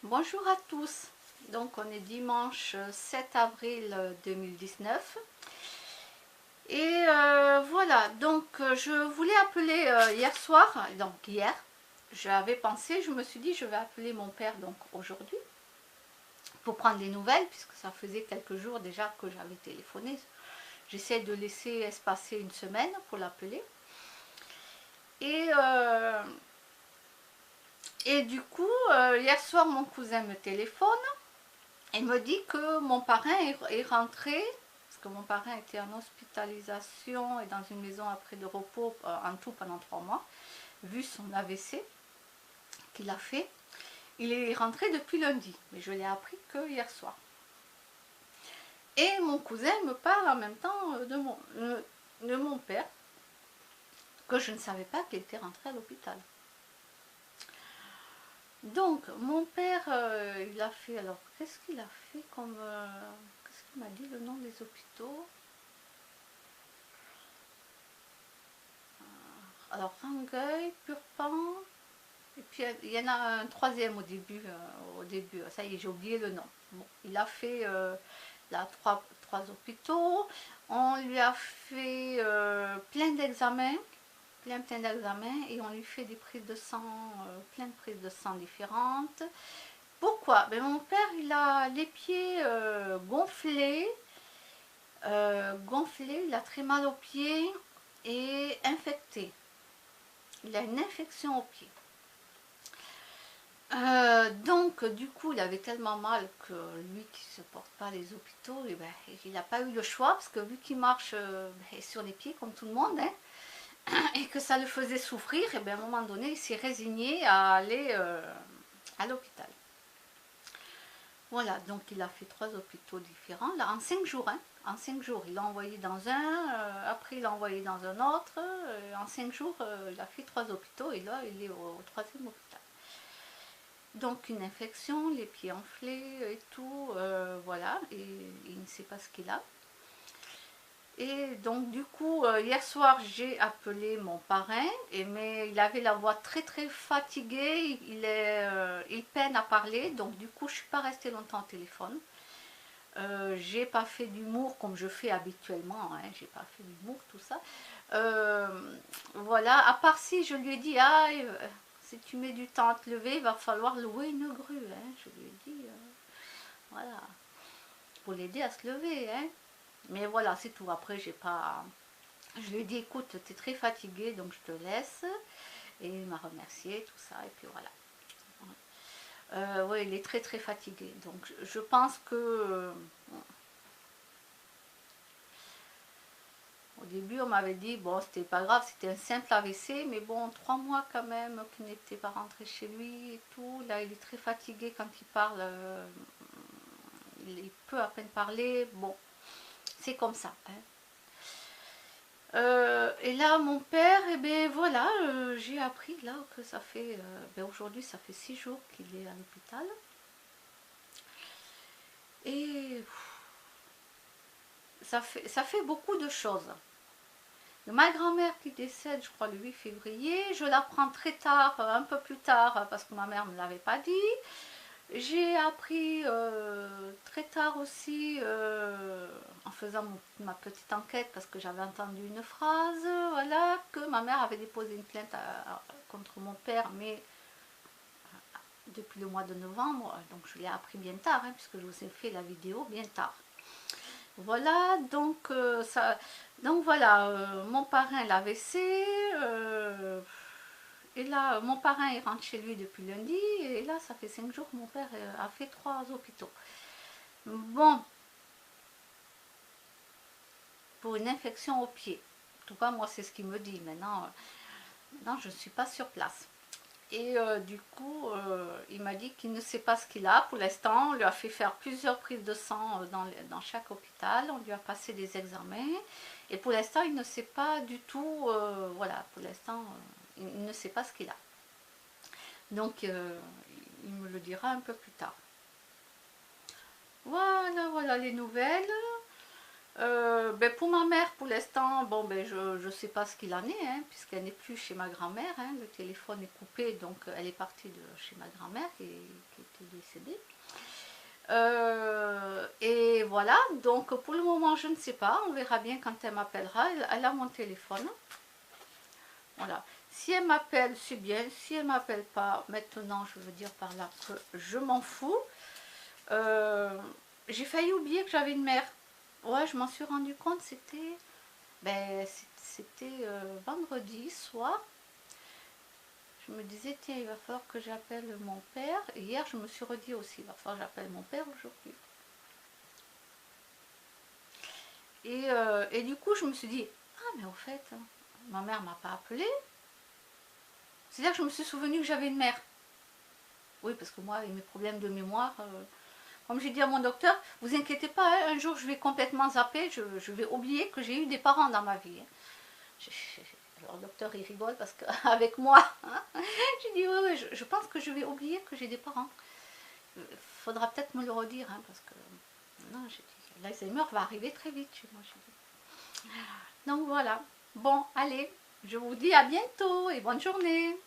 Bonjour à tous, donc on est dimanche 7 avril 2019 et voilà, donc je voulais appeler hier soir, donc hier, j'avais pensé, je me suis dit je vais appeler mon père donc aujourd'hui pour prendre des nouvelles puisque ça faisait quelques jours déjà que j'avais téléphoné, j'essaie de laisser espacer une semaine pour l'appeler et, euh, et du coup hier soir mon cousin me téléphone. Il me dit que mon parrain est rentré, parce que mon parrain était en hospitalisation et dans une maison après de repos en tout pendant 3 mois, vu son AVC qu'il a fait. Il est rentré depuis lundi, mais je l'ai appris que hier soir. Et mon cousin me parle en même temps de mon père, que je ne savais pas qu'il était rentré à l'hôpital. Donc, mon père, il a fait, alors, qu'est-ce qu'il a fait comme... qu'est-ce qu'il m'a dit le nom des hôpitaux? Alors, Rangueil, Purpan, et puis il y en a un troisième au début, ça y est, j'ai oublié le nom. Bon, il a fait là, trois hôpitaux, on lui a fait plein d'examens, plein d'examens, et on lui fait des prises de sang, plein de prises de sang différentes. Pourquoi? Ben, mon père, il a les pieds gonflés, il a très mal aux pieds et infecté. Il a une infection au pied. Donc, du coup, il avait tellement mal que lui qui ne supporte pas les hôpitaux, et ben, il n'a pas eu le choix parce que vu qu'il marche sur les pieds comme tout le monde, hein, et que ça le faisait souffrir, et ben, à un moment donné, il s'est résigné à aller à l'hôpital. Voilà, donc il a fait 3 hôpitaux différents, là, en 5 jours. Hein, en 5 jours, il l'a envoyé dans un, après il l'a envoyé dans un autre. En 5 jours, il a fait 3 hôpitaux et là, il est au troisième hôpital. Donc une infection, les pieds enflés et tout, voilà, et il ne sait pas ce qu'il a. Et donc du coup, hier soir, j'ai appelé mon parrain, mais il avait la voix très fatiguée, il peine à parler, donc du coup, je ne suis pas restée longtemps au téléphone. J'ai pas fait d'humour comme je fais habituellement, hein, j'ai pas fait d'humour, tout ça. Euh, voilà, à part si je lui ai dit, ah, si tu mets du temps à te lever, il va falloir louer une grue, hein, je lui ai dit, voilà, pour l'aider à se lever, hein. Mais voilà, c'est tout. Après, j'ai pas. Je lui ai dit, écoute, tu es très fatigué, donc je te laisse. Et il m'a remercié, tout ça, et puis voilà. Oui, il est très fatigué. Donc je pense que au début, on m'avait dit, bon, c'était pas grave, c'était un simple AVC, mais bon, 3 mois quand même, qu'il n'était pas rentré chez lui et tout. Là, il est très fatigué quand il parle, il peut à peine parler. Bon, c'est comme ça, hein. Et là, mon père, et ben voilà, j'ai appris là que ça fait, ben aujourd'hui, ça fait 6 jours qu'il est à l'hôpital. Et ça fait beaucoup de choses. Ma grand-mère qui décède, je crois, le 8 février, je l'apprends très tard, un peu plus tard, parce que ma mère ne me l'avait pas dit. J'ai appris très tard aussi, en faisant ma petite enquête, parce que j'avais entendu une phrase, voilà, que ma mère avait déposé une plainte contre mon père, mais depuis le mois de novembre, donc je l'ai appris bien tard, hein, puisque je vous ai fait la vidéo bien tard. Voilà, donc voilà, mon parrain l'AVC, et là, mon parrain il rentre chez lui depuis lundi, et là, ça fait 5 jours que mon père a fait 3 hôpitaux. Bon, pour une infection au pied. En tout cas, moi, c'est ce qu'il me dit. Maintenant, je ne suis pas sur place. Et du coup, il m'a dit qu'il ne sait pas ce qu'il a pour l'instant. On lui a fait faire plusieurs prises de sang dans chaque hôpital. On lui a passé des examens. Et pour l'instant, il ne sait pas du tout. Voilà, pour l'instant, il ne sait pas ce qu'il a. Donc, il me le dira un peu plus tard. Voilà les nouvelles. Ben pour ma mère, pour l'instant, bon, ben je sais pas ce qu'il en est, hein, puisqu'elle n'est plus chez ma grand-mère. Hein, le téléphone est coupé, donc elle est partie de chez ma grand-mère qui était décédée. Et voilà, donc pour le moment, je ne sais pas. On verra bien quand elle m'appellera. Elle a mon téléphone. Voilà. Si elle m'appelle, c'est bien. Si elle m'appelle pas, maintenant, je veux dire par là que je m'en fous. J'ai failli oublier que j'avais une mère. Ouais, je m'en suis rendu compte, c'était vendredi soir. Je me disais, tiens, il va falloir que j'appelle mon père. Et hier, je me suis redit aussi, il va falloir que j'appelle mon père aujourd'hui. Et du coup, je me suis dit, ah, mais au fait, ma mère m'a pas appelé. C'est-à-dire que je me suis souvenu que j'avais une mère. Oui, parce que moi, avec mes problèmes de mémoire, comme j'ai dit à mon docteur, vous inquiétez pas, hein, un jour je vais complètement zapper, je vais oublier que j'ai eu des parents dans ma vie. Alors le docteur il rigole parce qu'avec moi, hein, j'ai dit oui, je pense que je vais oublier que j'ai des parents. Il faudra peut-être me le redire, hein, parce que non, j'ai dit, l'Alzheimer va arriver très vite chez moi. Donc voilà, bon, allez, je vous dis à bientôt et bonne journée.